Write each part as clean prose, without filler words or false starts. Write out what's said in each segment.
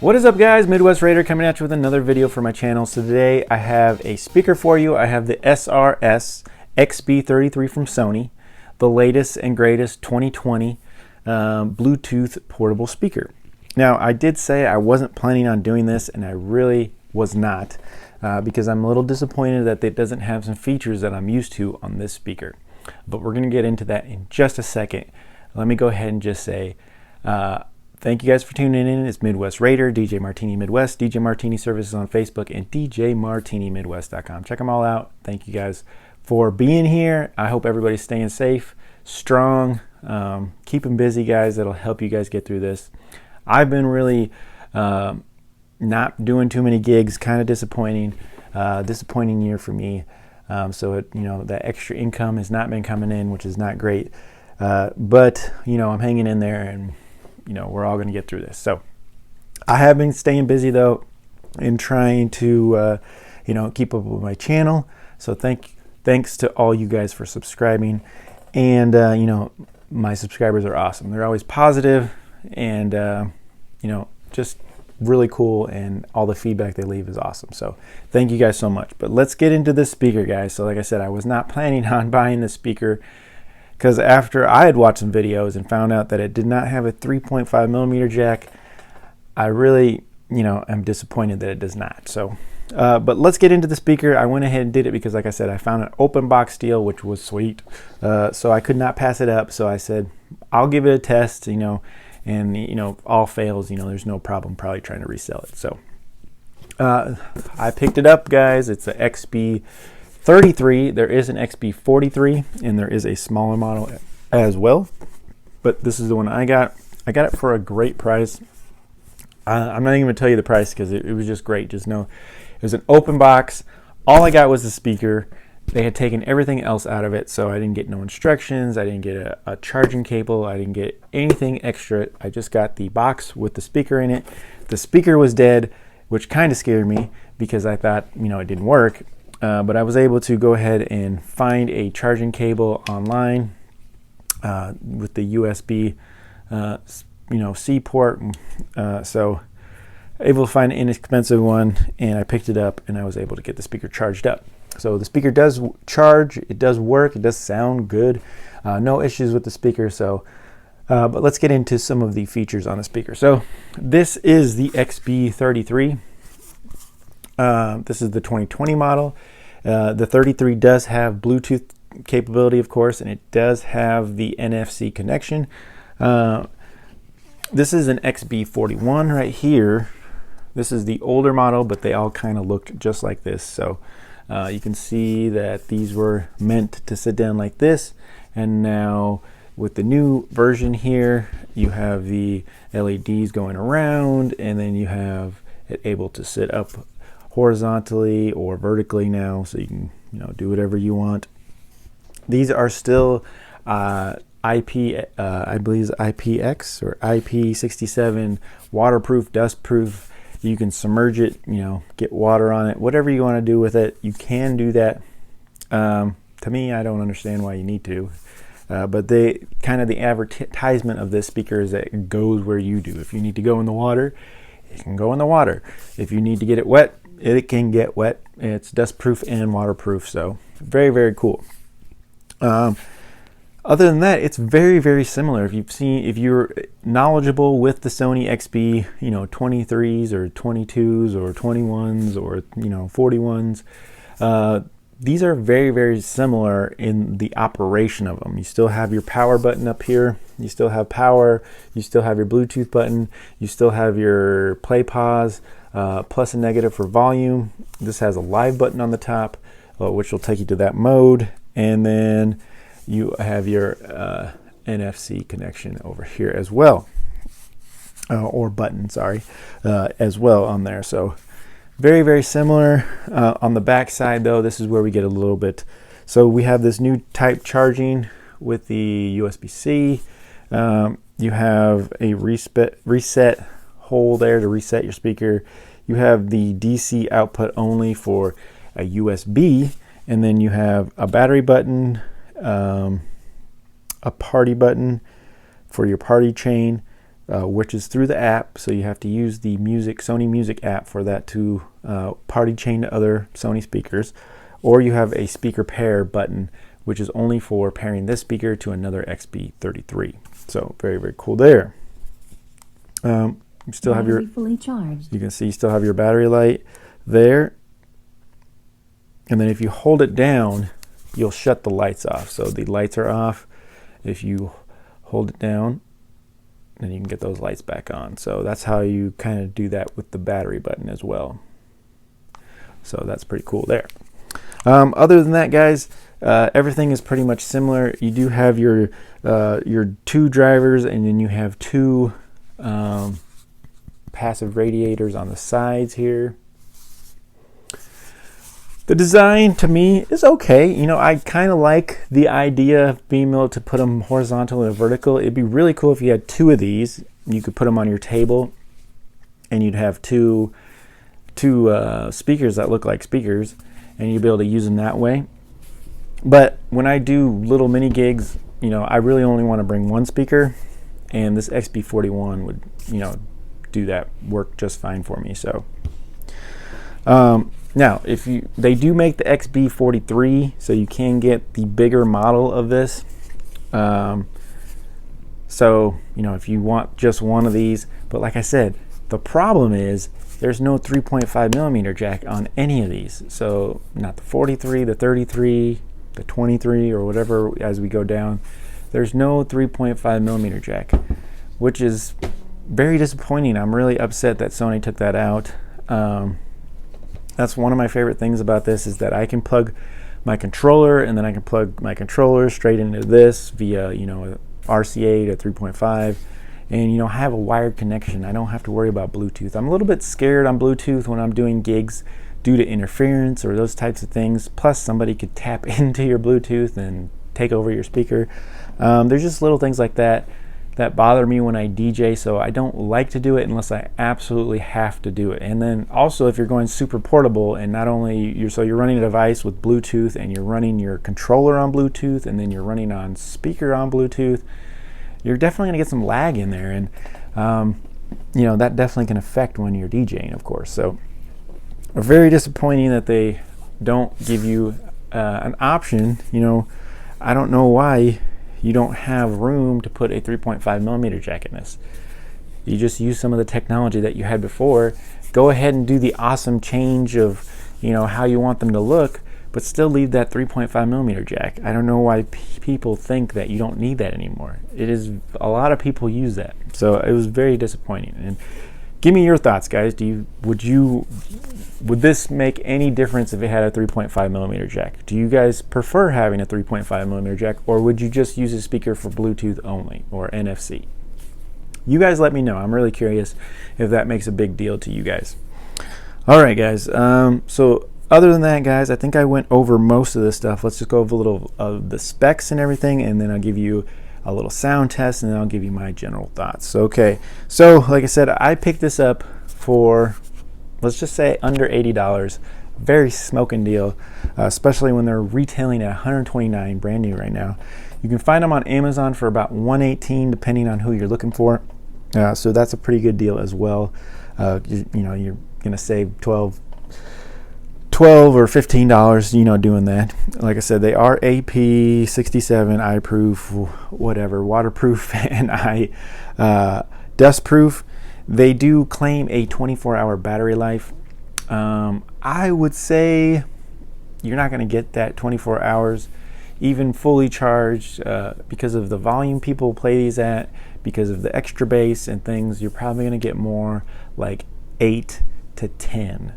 What is up, guys? Midwest Raider coming at you with another video for my channel. So today I have a speaker for you. I have the SRS XB-33 from Sony, the latest and greatest 2020 Bluetooth portable speaker. Now, I did say I wasn't planning on doing this, and I really was not, because I'm a little disappointed that it doesn't have some features that I'm used to on this speaker. But we're going to get into that in just a second. Let me go ahead and just say thank you guys for tuning in. It's Midwest Raider, DJ Martini Midwest, DJ Martini Services on Facebook, and DJMartiniMidwest.com. Check them all out. Thank you guys for being here. I hope everybody's staying safe, strong, keep them busy, guys. That'll help you guys get through this. I've been really not doing too many gigs, kind of disappointing year for me. So that extra income has not been coming in, which is not great. But I'm hanging in there, and we're all going to get through this. So I have been staying busy though, and trying to keep up with my channel. So thanks to all you guys for subscribing, and my subscribers are awesome. They're always positive, and just really cool, and all the feedback they leave is awesome. So thank you guys so much. But let's get into this speaker, guys. So like I said, I was not planning on buying this speaker, because after I had watched some videos and found out that it did not have a 3.5 millimeter jack, I really am disappointed that it does not. So but let's get into the speaker. I went ahead and did it because, like I said, I found an open box deal, which was sweet. So I could not pass it up. So I said, I'll give it a test, and all fails, there's no problem probably trying to resell it. So I picked it up, guys. It's a XB-33. There is an XB-43, and there is a smaller model as well, but this is the one I got. I got it for a great price. I'm not even gonna tell you the price, because it was just great. Just know it was an open box. All I got was the speaker. They had taken everything else out of it, so I didn't get no instructions. I didn't get a charging cable. I didn't get anything extra. I just got the box with the speaker in it. The speaker was dead, which kind of scared me, because I thought it didn't work. But I was able to go ahead and find a charging cable online with the USB C port. So able to find an inexpensive one, and I picked it up, and I was able to get the speaker charged up. So the speaker does charge, it does work, it does sound good. No issues with the speaker. So but let's get into some of the features on the speaker. So this is the XB-33. This is the 2020 model. The 33 does have Bluetooth capability, of course, and it does have the NFC connection. This is an XB-41 right here. This is the older model, but they all kind of looked just like this. So you can see that these were meant to sit down like this, and now with the new version here, you have the LEDs going around, and then you have it able to sit up horizontally or vertically now, so you can do whatever you want. These are still I believe IPX or IP67 waterproof, dustproof. You can submerge it, get water on it, whatever you want to do with it, you can do that. To me, I don't understand why you need to, but the advertisement of this speaker is that it goes where you do. If you need to go in the water, it can go in the water. If you need to get it wet, it can get wet. It's dustproof and waterproof, so very, very cool. Other than that, it's very, very similar. If you're knowledgeable with the Sony XB, 23s or 22s or 21s or 41s, these are very, very similar in the operation of them. You still have your power button up here. You still have power. You still have your Bluetooth button. You still have your play pause, plus and negative for volume. This has a live button on the top, which will take you to that mode, and then you have your NFC connection over here as well, or button, sorry, as well on there. So very, very similar. On the back side though, this is where we get a little bit. So we have this new type charging with the USB-C. You have a reset hole there to reset your speaker. You have the DC output only for a USB, and then you have a battery button, a party button for your party chain, which is through the app. So you have to use the Sony Music app for that to party chain to other Sony speakers. Or you have a speaker pair button, which is only for pairing this speaker to another XB-33. So very, very cool there. You still have your fully charged. You can see you still have your battery light there. And then if you hold it down, you'll shut the lights off. So the lights are off. If you hold it down, then you can get those lights back on. So that's how you kind of do that with the battery button as well. So that's pretty cool there. Other than that, guys, everything is pretty much similar. You do have your 2 drivers, and then you have 2 passive radiators on the sides here. The design to me is okay. You know, I kind of like the idea of being able to put them horizontal and vertical. It'd be really cool if you had 2 of these. You could put them on your table, and you'd have two speakers that look like speakers, and you'd be able to use them that way. But when I do little mini gigs, you know, I really only want to bring 1 speaker, and this XB41 would, you know, do that work just fine for me. So now they do make the XB43, so you can get the bigger model of this. So you know, if you want just one of these, but like I said, the problem is there's no 3.5 millimeter jack on any of these. So not the 43, the 33, the 23, or whatever as we go down. There's no 3.5 millimeter jack, which is very disappointing. I'm really upset that Sony took that out. That's one of my favorite things about this, is that I can plug my controller, and then I can plug my controller straight into this via, you know, RCA to 3.5, and, you know, have a wired connection. I don't have to worry about Bluetooth. I'm a little bit scared on Bluetooth when I'm doing gigs due to interference or those types of things. Plus, somebody could tap into your Bluetooth and take over your speaker. There's just little things like that that bother me when I DJ, so I don't like to do it unless I absolutely have to do it. And then also, if you're going super portable, and not only you're running a device with Bluetooth, and you're running your controller on Bluetooth, and then you're running on speaker on Bluetooth, you're definitely gonna get some lag in there, and you know, that definitely can affect when you're DJing, of course. So very disappointing that they don't give you an option. You know, I don't know why you don't have room to put a 3.5 millimeter jack in this. You just use some of the technology that you had before. Go ahead and do the awesome change of, you know, how you want them to look, but still leave that 3.5 millimeter jack. I don't know why people think that you don't need that anymore. It is, a lot of people use that. So it was very disappointing. And give me your thoughts, guys. Would this make any difference if it had a 3.5 millimeter jack? Do you guys prefer having a 3.5 millimeter jack, or would you just use a speaker for Bluetooth only or NFC? You guys let me know. I'm really curious if that makes a big deal to you guys. All right, guys. So other than that, guys, I think I went over most of this stuff. Let's just go over a little of the specs and everything, and then I'll give you a little sound test, and then I'll give you my general thoughts. Okay, so like I said, I picked this up for, let's just say, under $80. Very smoking deal, especially when they're retailing at $129 brand new right now. You can find them on Amazon for about $118, depending on who you're looking for. So that's a pretty good deal as well. You know, you're gonna save $12 or $15, you know, doing that. Like I said, they are AP67 eye-proof, whatever, waterproof, and dust-proof. They do claim a 24-hour battery life. I would say you're not going to get that 24 hours, even fully charged, because of the volume people play these at, because of the extra bass and things. You're probably going to get more like 8 to 10,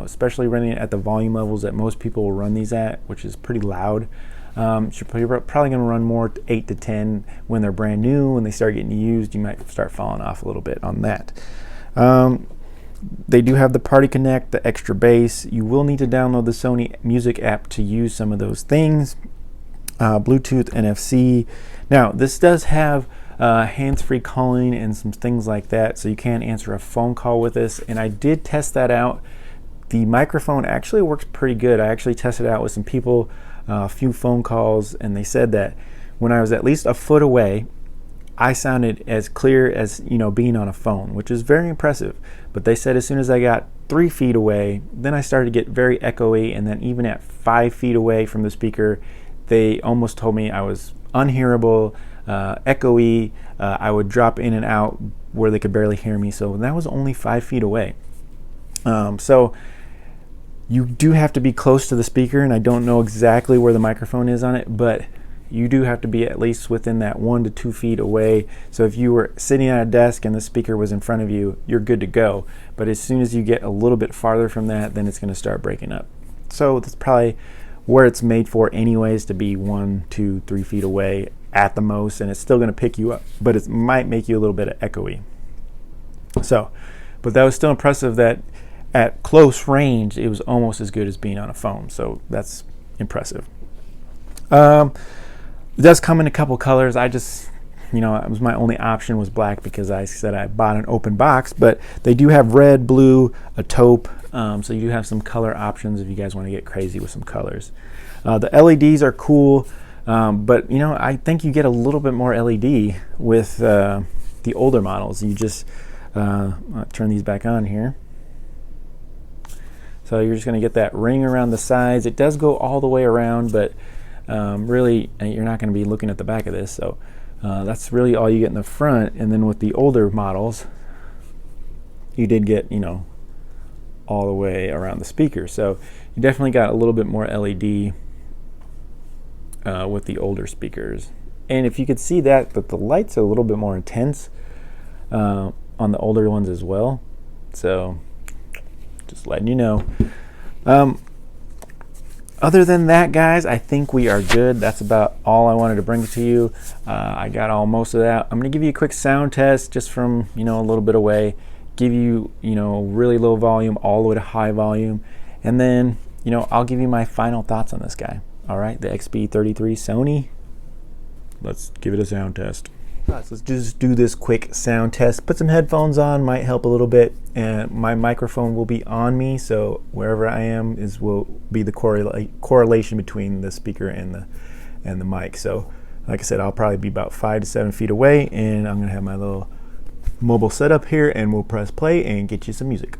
especially running at the volume levels that most people will run these at, which is pretty loud. You're probably going to run more 8 to 10 when they're brand new. When they start getting used, you might start falling off a little bit on that. They do have the Party Connect, the extra bass. You will need to download the Sony Music app to use some of those things. Bluetooth, NFC. Now, this does have hands-free calling and some things like that, so you can answer a phone call with this, and I did test that out. The microphone actually works pretty good. I actually tested it out with some people, a few phone calls, and they said that when I was at least a foot away, I sounded as clear as, you know, being on a phone, which is very impressive. But they said as soon as I got 3 feet away, then I started to get very echoey, and then even at 5 feet away from the speaker, they almost told me I was unhearable, echoey. I would drop in and out where they could barely hear me. So that was only 5 feet away. So you do have to be close to the speaker, and I don't know exactly where the microphone is on it, but you do have to be at least within that 1 to 2 feet away. So if you were sitting at a desk and the speaker was in front of you, you're good to go. But as soon as you get a little bit farther from that, then it's going to start breaking up. So that's probably where it's made for anyways, to be 1, 2, 3 feet away at the most, and it's still going to pick you up, but it might make you a little bit echoey. So, but that was still impressive that at close range, it was almost as good as being on a phone. So that's impressive. It does come in a couple colors. I just, you know, it was my only option was black because I said I bought an open box, but they do have red, blue, a taupe, so you do have some color options if you guys want to get crazy with some colors. The LEDs are cool, but you know, I think you get a little bit more LED with the older models. You just turn these back on here. So you're just going to get that ring around the sides. It does go all the way around, but really you're not going to be looking at the back of this. So that's really all you get in the front. And then with the older models, you did get, you know, all the way around the speaker. So you definitely got a little bit more LED with the older speakers. And if you could see that the lights are a little bit more intense on the older ones as well. So just letting you know. Other than that, guys, I think we are good. That's about all I wanted to bring to you. I got most of that. I'm going to give you a quick sound test just from, you know, a little bit away. Give you, you know, really low volume all the way to high volume. And then, you know, I'll give you my final thoughts on this guy. All right, the XB-33 Sony. Let's give it a sound test. So let's just do this quick sound test. Put some headphones on, might help a little bit. And my microphone will be on me, so wherever I am will be the correlation between the speaker and the mic. So like I said, I'll probably be about 5 to 7 feet away, and I'm gonna have my little mobile setup here, and we'll press play and get you some music.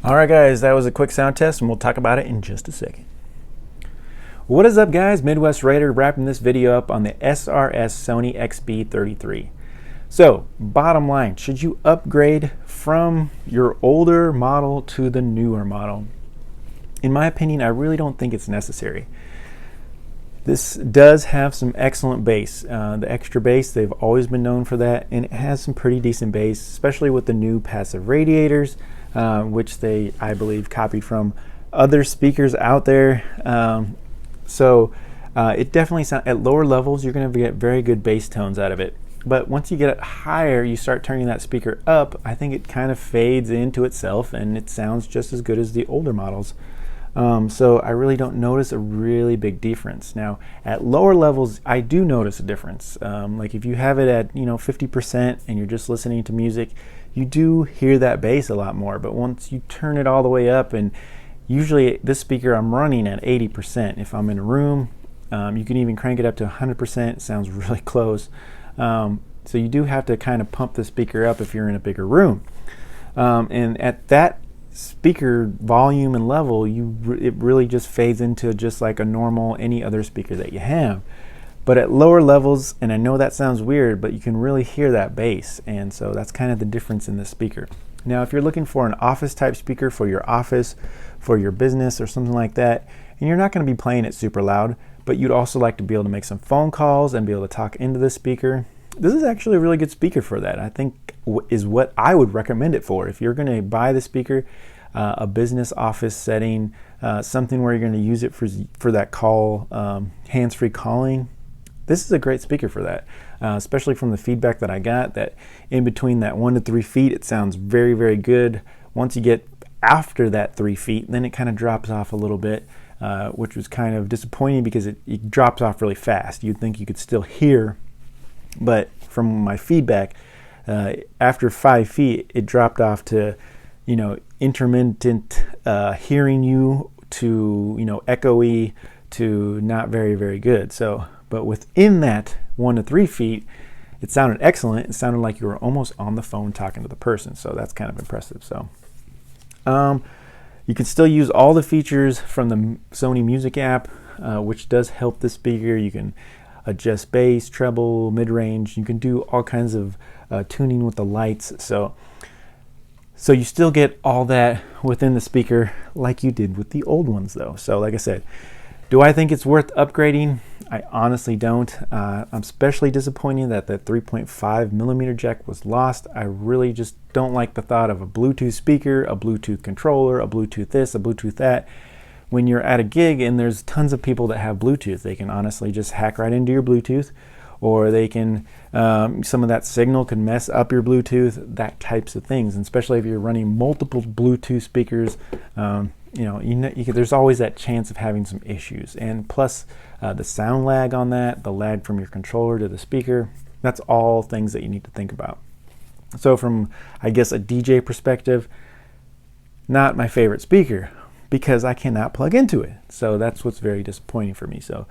Alright guys, that was a quick sound test, and we'll talk about it in just a second. What is up guys, Midwest Raider wrapping this video up on the SRS Sony XB-33. So, bottom line, should you upgrade from your older model to the newer model? In my opinion, I really don't think it's necessary. This does have some excellent bass. The extra bass, they've always been known for that, and it has some pretty decent bass, especially with the new passive radiators, which they, I believe, copied from other speakers out there. It definitely sounds, at lower levels, you're going to get very good bass tones out of it. But once you get it higher, you start turning that speaker up, I think it kind of fades into itself, and it sounds just as good as the older models. So I really don't notice a really big difference. Now at lower levels, I do notice a difference. Like if you have it at 50% and you're just listening to music, you do hear that bass a lot more. But once you turn it all the way up, and usually this speaker I'm running at 80%. If I'm in a room, you can even crank it up to 100%. It sounds really close. So you do have to kind of pump the speaker up if you're in a bigger room. And at that speaker volume and level, it really just fades into just like a normal any other speaker that you have. But at lower levels, and I know that sounds weird, but you can really hear that bass, and so that's kind of the difference in this speaker. Now if you're looking for an office type speaker for your office, for your business or something like that, and you're not going to be playing it super loud, but you'd also like to be able to make some phone calls and be able to talk into the speaker, this is actually a really good speaker for that. I think is what I would recommend it for. If you're going to buy the speaker, a business office setting, something where you're going to use it for that call, hands-free calling, this is a great speaker for that. Especially from the feedback that I got, that in between that 1 to 3 feet, it sounds very, very good. Once you get after that 3 feet, then it kind of drops off a little bit, which was kind of disappointing because it drops off really fast. You'd think you could still hear, but from my feedback, after 5 feet, it dropped off to, intermittent hearing you, to, echoey, to not very, very good. So, but within that 1 to 3 feet, it sounded excellent. It sounded like you were almost on the phone talking to the person. So that's kind of impressive. So, you can still use all the features from the Sony Music app, which does help the speaker. You can adjust bass, treble, mid-range. You can do all kinds of tuning with the lights. So you still get all that within the speaker like you did with the old ones though. So like I said, do I think it's worth upgrading? I honestly don't. I'm especially disappointed that the 3.5 millimeter jack was lost. I really just don't like the thought of a Bluetooth speaker, a Bluetooth controller, a Bluetooth this, a Bluetooth that. When you're at a gig and there's tons of people that have Bluetooth, they can honestly just hack right into your Bluetooth, or they can, some of that signal can mess up your Bluetooth, that types of things. And especially if you're running multiple Bluetooth speakers, there's always that chance of having some issues. And plus the sound lag on that, the lag from your controller to the speaker, that's all things that you need to think about. So from, I guess, a DJ perspective, not my favorite speaker, because I cannot plug into it. So that's what's very disappointing for me. So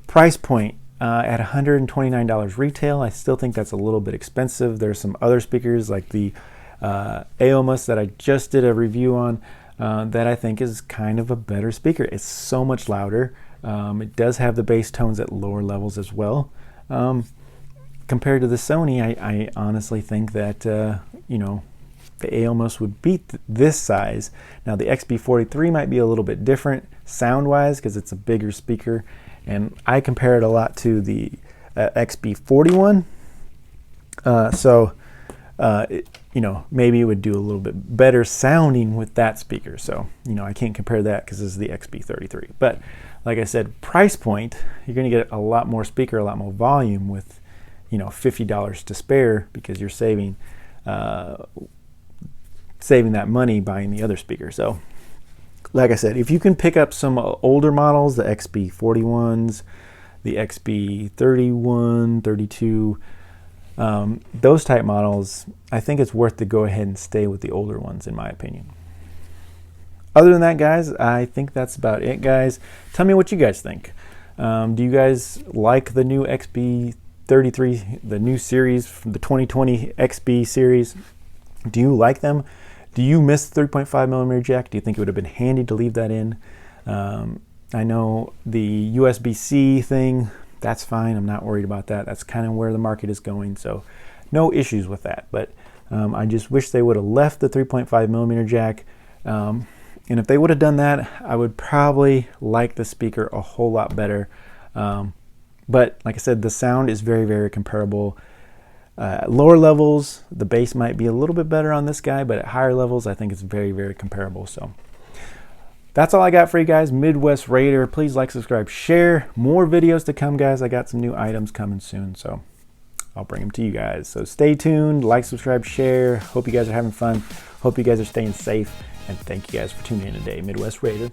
price point at $129 retail, I still think that's a little bit expensive. There's some other speakers like the Aomus that I just did a review on that I think is kind of a better speaker. It's so much louder. It does have the bass tones at lower levels as well. Compared to the Sony, I honestly think that, the Aomus would beat this size. Now the XB-43 might be a little bit different sound-wise because it's a bigger speaker, and I compare it a lot to the XB-41. Maybe it would do a little bit better sounding with that speaker. So, I can't compare that because this is the XB-33. But like I said, price point, you're going to get a lot more speaker, a lot more volume with, $50 to spare because you're saving that money buying the other speaker. So like I said, if you can pick up some older models, the XB-41s, the XB-31, 32, those type models, I think it's worth to go ahead and stay with the older ones in my opinion. Other than that, guys, I think that's about it, guys. Tell me what you guys think. Do you guys like the new XB-33, the new series from the 2020 XB series? Do you like them? Do you miss the 3.5 millimeter jack? Do you think it would have been handy to leave that in? I know the USB-C thing, that's fine. I'm not worried about that. That's kind of where the market is going, so no issues with that. But I just wish they would have left the 3.5 millimeter jack. And if they would have done that, I would probably like the speaker a whole lot better. But like I said, the sound is very, very comparable. At lower levels, the bass might be a little bit better on this guy, but at higher levels, I think it's very, very comparable. So that's all I got for you guys. Midwest Raider. Please like, subscribe, share. More videos to come, guys. I got some new items coming soon, so I'll bring them to you guys. So stay tuned. Like, subscribe, share. Hope you guys are having fun. Hope you guys are staying safe, and thank you guys for tuning in today. Midwest Raider.